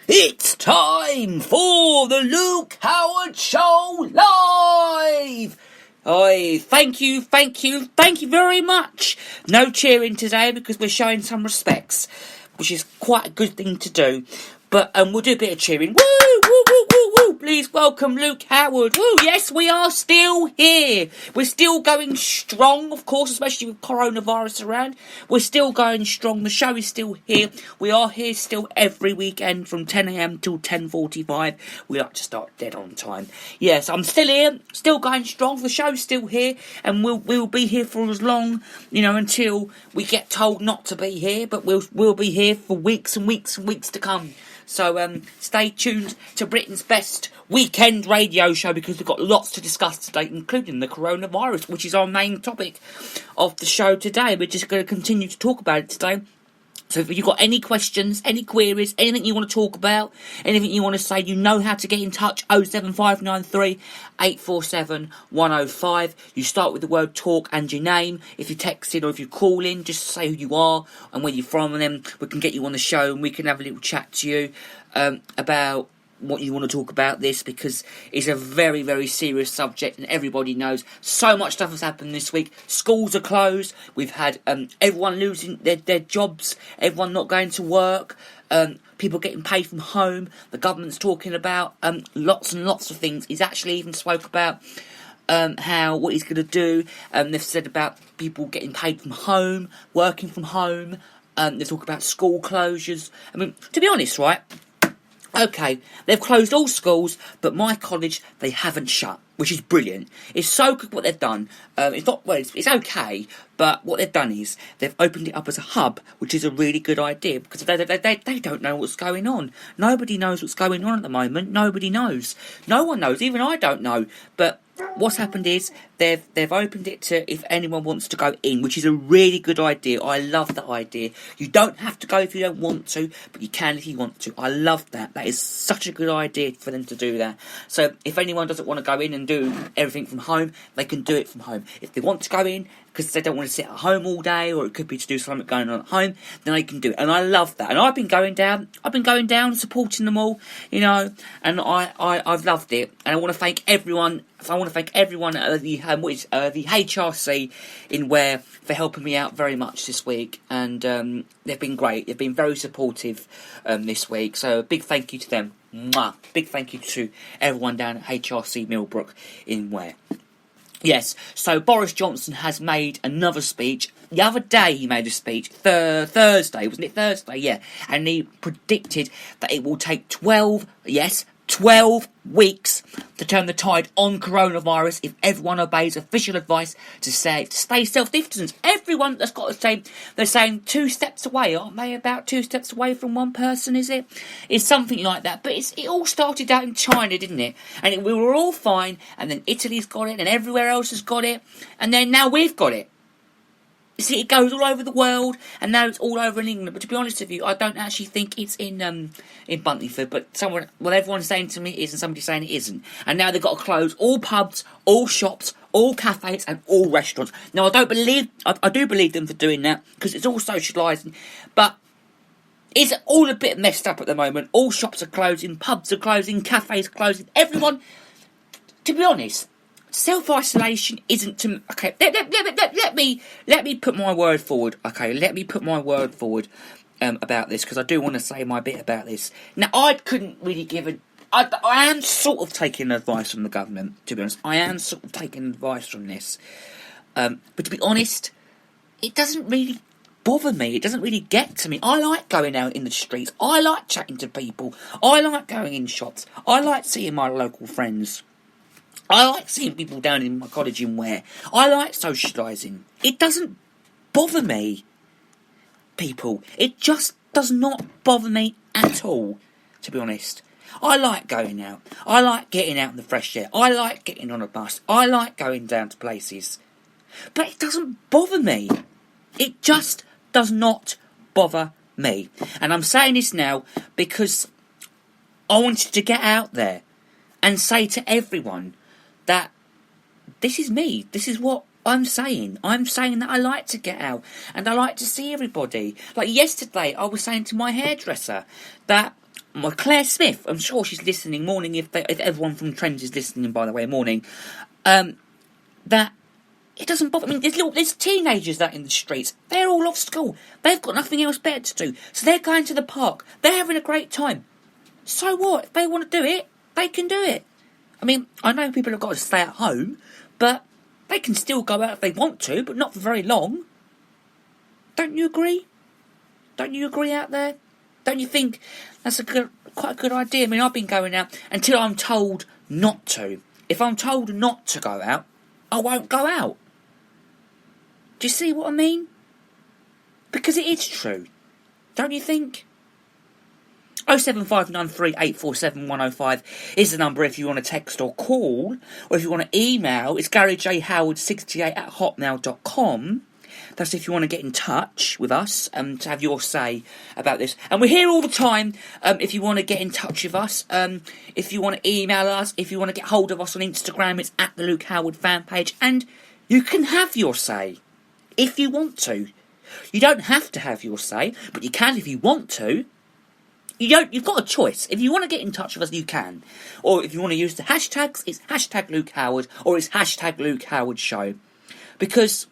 It's time for the Luke Howard Show live! Thank you very much. No cheering today because we're showing some respects, which is quite a good thing to do. But we'll do a bit of cheering. Woo, woo, woo, woo, woo. Please welcome Luke Howard. Woo, yes, we are still here. We're still going strong, of course, especially with coronavirus around. We're still going strong. The show is still here. We are here still every weekend from 10 a.m. till 10:45. We like to start dead on time. Yes, I'm still here, still going strong. The show's still here, and we'll be here for as long, until we get told not to be here. But we'll be here for weeks and weeks and weeks to come. So stay tuned to Britain's best weekend radio show because we've got lots to discuss today, including the coronavirus, which is our main topic of the show today. We're just going to continue to talk about it today. So if you've got any questions, any queries, anything you want to talk about, anything you want to say, you know how to get in touch. 07593 847 105. You start with the word talk and your name. If you text in or if you call in, just say who you are and where you're from, and then we can get you on the show and we can have a little chat to you about what you want to talk about this, because it's a very, very serious subject and everybody knows so much stuff has happened this week. Schools are closed. We've had everyone losing their jobs, everyone not going to work, people getting paid from home. The government's talking about lots and lots of things. He's actually even spoke about what he's going to do. They've said about people getting paid from home, working from home. They talk about school closures. I mean, to be honest, right? Okay, they've closed all schools, but my college, they haven't shut, which is brilliant. It's so good what they've done. It's okay, but what they've done is they've opened it up as a hub, which is a really good idea, because they don't know what's going on. Nobody knows what's going on at the moment. Nobody knows. No one knows. Even I don't know. But what's happened is they've opened it to if anyone wants to go in, which is a really good idea. I love that idea. You don't have to go if you don't want to, but you can if you want to. I love that. That is such a good idea for them to do that. So if anyone doesn't want to go in and do everything from home, they can do it from home. If they want to go in because they don't want to sit at home all day, or it could be to do something going on at home, then they can do it. And I love that. And I've been going down, supporting them all, and I've loved it. And I want to thank everyone. I want to thank everyone at the HRC in Ware for helping me out very much this week, and they've been great. They've been very supportive this week. So a big thank you to them. Mwah. Big thank you to everyone down at HRC Millbrook in Ware. Yes, so Boris Johnson has made another speech. The other day he made a speech, Thursday, wasn't it Thursday? Yeah, and he predicted that it will take 12 weeks to turn the tide on coronavirus if everyone obeys official advice to stay self-distanced. Everyone that's got the same, they're saying 2 steps away, aren't they? About 2 steps away from one person, is it? It's something like that. But it all started out in China, didn't it? And we were all fine, and then Italy's got it, and everywhere else has got it, and then now we've got it. You see, it goes all over the world, and now it's all over in England. But to be honest with you, I don't actually think it's in Buntingford. But everyone's saying to me it is, and somebody's saying it isn't. And now they've got to close all pubs, all shops, all cafes, and all restaurants. Now, I do believe them for doing that, because it's all socialising. But it's all a bit messed up at the moment. All shops are closing, pubs are closing, cafes are closing. Everyone, to be honest, self-isolation isn't to... Okay, let me put my word forward. Okay, let me put my word forward about this, because I do want to say my bit about this. Now, I couldn't really give I am sort of taking advice from the government, to be honest. I am sort of taking advice from this. But to be honest, it doesn't really bother me. It doesn't really get to me. I like going out in the streets. I like chatting to people. I like going in shops. I like seeing my local friends. I like seeing people down in my college in Ware. I like socialising. It doesn't bother me, people. It just does not bother me at all, to be honest. I like going out. I like getting out in the fresh air. I like getting on a bus. I like going down to places. But it doesn't bother me. It just does not bother me. And I'm saying this now because I wanted to get out there and say to everyone that this is me. This is what I'm saying. I'm saying that I like to get out and I like to see everybody. Like yesterday, I was saying to my hairdresser that Claire Smith, I'm sure she's listening. Morning, if everyone from Trends is listening, by the way, morning. That it doesn't bother. I mean, there's teenagers that in the streets. They're all off school. They've got nothing else better to do, so they're going to the park. They're having a great time. So what? If they want to do it, they can do it. I mean, I know people have got to stay at home, but they can still go out if they want to, but not for very long. Don't you agree? Don't you agree out there? Don't you think that's quite a good idea? I mean, I've been going out until I'm told not to. If I'm told not to go out, I won't go out. Do you see what I mean? Because it is true. Don't you think? 07593847105 is the number if you want to text or call, or if you want to email, it's GaryJHoward68@hotmail.com. That's if you want to get in touch with us to have your say about this. And we're here all the time if you want to get in touch with us. If you want to email us, if you want to get hold of us on Instagram, it's at the Luke Howard fan page. And you can have your say if you want to. You don't have to have your say, but you can if you want to. You've got a choice. If you want to get in touch with us, you can. Or if you want to use the hashtags, it's hashtag Luke Howard or it's hashtag Luke Howard Show. Because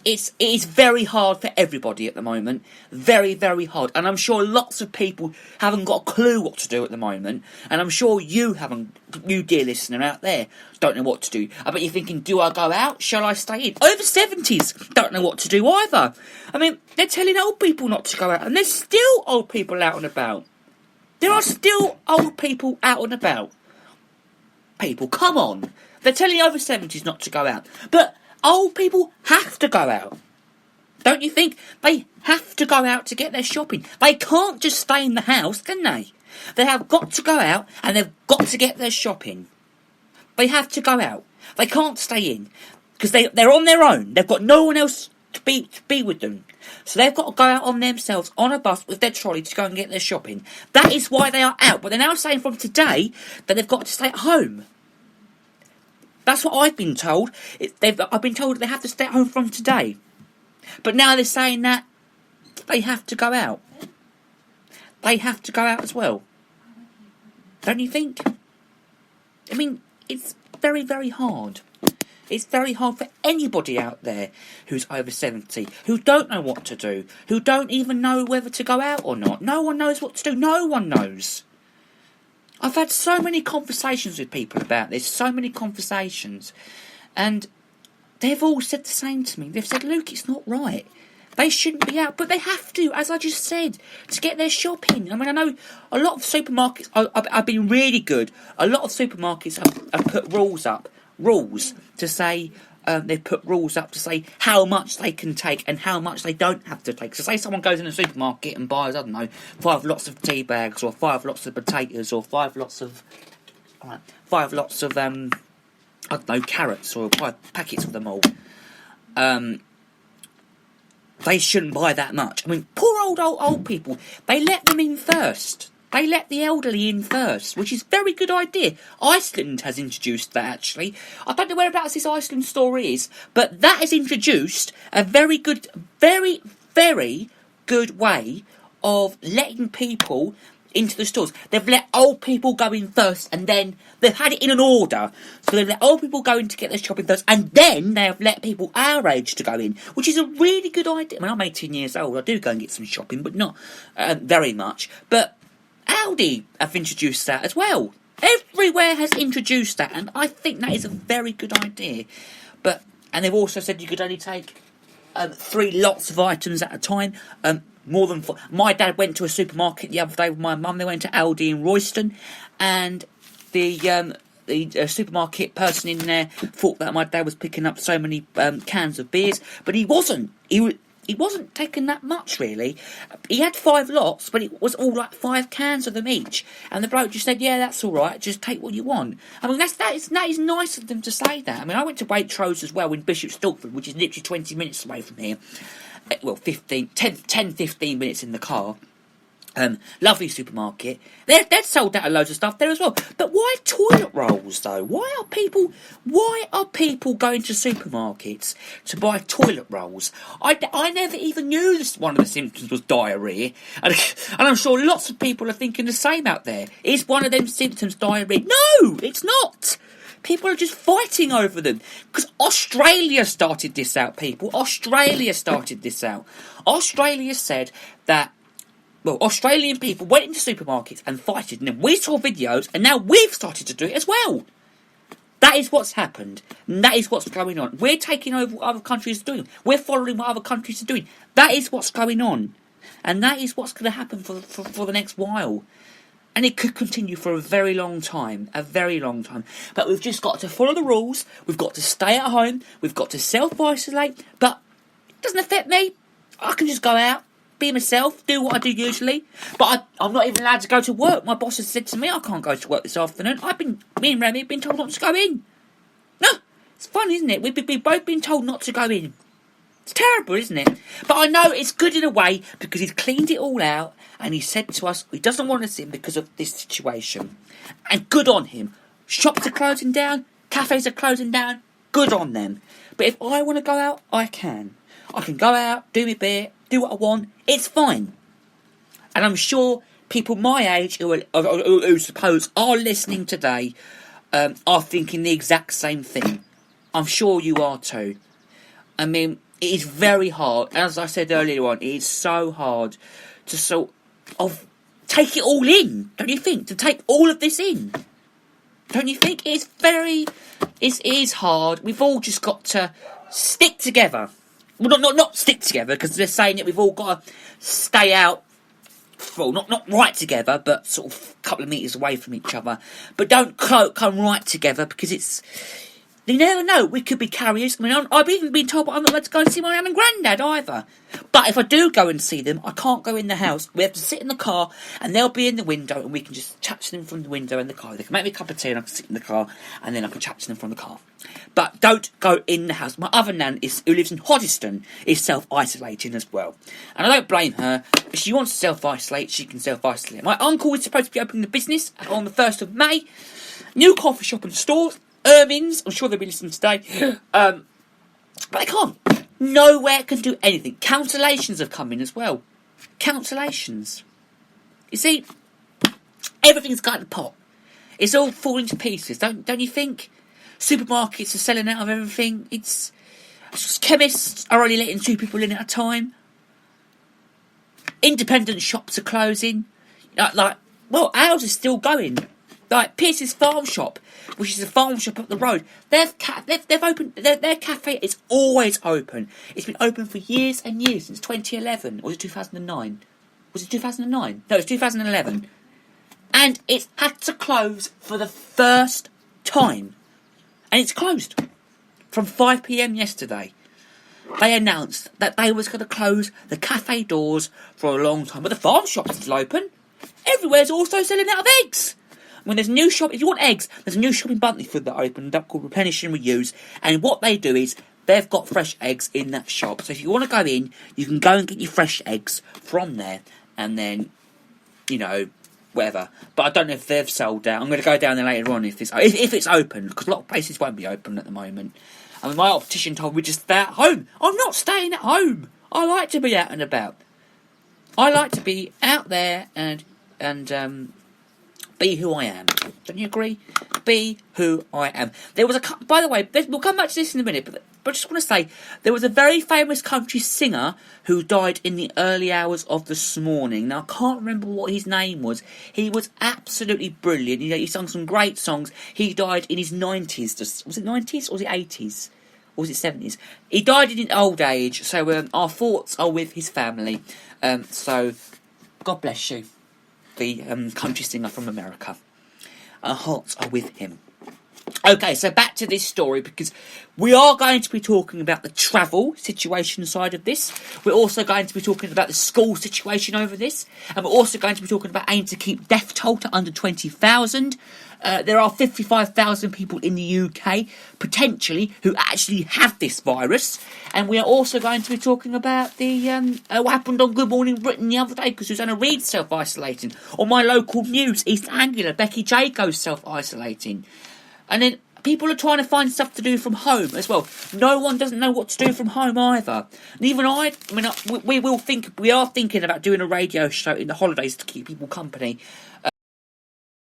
it is very hard for everybody at the moment. Very, very hard. And I'm sure lots of people haven't got a clue what to do at the moment. And I'm sure you dear listener out there, don't know what to do. I bet you're thinking, do I go out? Shall I stay in? Over 70s don't know what to do either. I mean, they're telling old people not to go out. And there's still old people out and about. There are still old people out and about. People, come on. They're telling over 70s not to go out. But old people have to go out. Don't you think? They have to go out to get their shopping. They can't just stay in the house, can they? They have got to go out and they've got to get their shopping. They have to go out. They can't stay in because they're on their own. They've got no one else to be with them. So they've got to go out on themselves on a bus with their trolley to go and get their shopping. That is why they are out. But they're now saying from today that they've got to stay at home. That's what I've been told. I've been told they have to stay at home from today. But now they're saying that they have to go out. They have to go out as well. Don't you think? I mean, it's very, very hard. It's very hard for anybody out there who's over 70, who don't know what to do, who don't even know whether to go out or not. No one knows what to do. No one knows. I've had so many conversations with people about this, so many conversations, and they've all said the same to me. They've said, Luke, it's not right. They shouldn't be out, but they have to, as I just said, to get their shopping. I mean, I know a lot of supermarkets have been really good. A lot of supermarkets have put rules to say, they've put rules up to say how much they can take and how much they don't have to take. So say someone goes in a supermarket and buys, I don't know, 5 lots of tea bags or 5 lots of potatoes or 5 lots of, I don't know, carrots or 5 packets of them all. They shouldn't buy that much. I mean, poor old people, they let them in first. They let the elderly in first, which is a very good idea. Iceland has introduced that, actually. I don't know whereabouts this Iceland store is, but that has introduced a very, very good way of letting people into the stores. They've let old people go in first, and then they've had it in an order. So they've let old people go in to get their shopping first, and then they have let people our age to go in, which is a really good idea. I mean, I'm 18 years old. I do go and get some shopping, but not very much. But Aldi have introduced that as well. Everywhere has introduced that, and I think that is a very good idea. And they've also said you could only take 3 lots of items at a time. More than 4. My dad went to a supermarket the other day with my mum. They went to Aldi in Royston, and the supermarket person in there thought that my dad was picking up so many cans of beers, but he wasn't. He wasn't taking that much, really. He had 5 lots, but it was all like 5 cans of them each. And the bloke just said, yeah, that's all right, just take what you want. I mean, that is nice of them to say that. I mean, I went to Waitrose as well in Bishop Stortford, which is literally 20 minutes away from here. Well, 10, 15 minutes in the car. Lovely supermarket. They'd sold out of loads of stuff there as well. But why toilet rolls though? Why are people going to supermarkets to buy toilet rolls? I never even knew this. One of the symptoms was diarrhoea, and I'm sure lots of people are thinking the same out there. Is one of them symptoms diarrhoea? No, it's not. People are just fighting over them. Because Australia started this out, people. Australia started this out. Australia said that, well, Australian people went into supermarkets and fighted, and then we saw videos, and now we've started to do it as well. That is what's happened, and that is what's going on. We're taking over what other countries are doing. We're following what other countries are doing. That is what's going on. And that is what's going to happen for the next while. And it could continue for a very long time. A very long time. But we've just got to follow the rules. We've got to stay at home. We've got to self-isolate. But it doesn't affect me. I can just go out, be myself, do what I do usually. But I'm not even allowed to go to work. My boss has said to me I can't go to work this afternoon. Me and Remy have been told not to go in. No, it's fun, isn't it? We've both been told not to go in. It's terrible, isn't it? But I know it's good in a way because he's cleaned it all out and he said to us he doesn't want us in because of this situation. And good on him. Shops are closing down, cafes are closing down, good on them. But if I want to go out, I can. I can go out, do my bit, do what I want, it's fine. And I'm sure people my age who suppose are listening today are thinking the exact same thing. I'm sure you are too. I mean, it is very hard. As I said earlier on, it is so hard to sort of take it all in, don't you think? To take all of this in. Don't you think? It is hard. We've all just got to stick together. Well, not stick together, because they're saying that we've all got to stay out, well, not right together, but sort of a couple of metres away from each other. But don't come right together, because it's... You never know, we could be carriers. I mean, I've even been told I'm not allowed to go and see my mum and granddad either. But if I do go and see them, I can't go in the house. We have to sit in the car, and they'll be in the window, and we can just chat to them from the window in the car. They can make me a cup of tea, and I can sit in the car, and then I can chat to them from the car. But don't go in the house. My other nan, who lives in Hoddesdon, is self-isolating as well. And I don't blame her. If she wants to self-isolate, she can self-isolate. My uncle is supposed to be opening the business on the 1st of May. New coffee shop and stores. Ermines, I'm sure they'll be listening today. But they can't. Nowhere can do anything. Cancellations have come in as well. Cancellations. You see, everything's got in the pot. It's all falling to pieces, don't you think? Supermarkets are selling out of everything. It's just chemists are only letting 2 people in at a time. Independent shops are closing. Well, ours is still going. Like Pierce's Farm Shop, which is a farm shop up the road, they've opened their cafe is always open. It's been open for years and years, since 2011. Or was it 2009? Was it 2009? No, it was 2011. And it's had to close for the first time. And it's closed. From 5 p.m. yesterday. They announced that they was going to close the cafe doors for a long time. But the farm shop is still open. Everywhere's also selling out of eggs. When there's a new shop, if you want eggs, there's a new shop in Buntleyford that opened up called Replenish and Reuse. And what they do is they've got fresh eggs in that shop. So if you want to go in, you can go and get your fresh eggs from there. And then, whatever. But I don't know if they've sold out. I'm going to go down there later on if it's open. Because a lot of places won't be open at the moment. I mean, my optician told me just stay at home. I'm not staying at home. I like to be out and about. I like to be out there and be who I am. Don't you agree? Be who I am. There was by the way, we'll come back to this in a minute, but I just want to say, there was a very famous country singer who died in the early hours of this morning. Now, I can't remember what his name was. He was absolutely brilliant. He sung some great songs. He died in his 90s. Was it 90s or was it 80s? Or was it 70s? He died in old age, so our thoughts are with his family. So, God bless you. The country singer from America. Our hearts are with him. Okay, so back to this story, because we are going to be talking about the travel situation side of this. We're also going to be talking about the school situation over this. And we're also going to be talking about aim to keep death toll to under 20,000. There are 55,000 people in the UK, potentially, who actually have this virus. And we are also going to be talking about the what happened on Good Morning Britain the other day, because Susanna Reid's self-isolating. Or my local news, East Anglia, Becky Jacobs self-isolating. And then people are trying to find stuff to do from home as well. No one doesn't know what to do from home either. And even we are thinking about doing a radio show in the holidays to keep people company.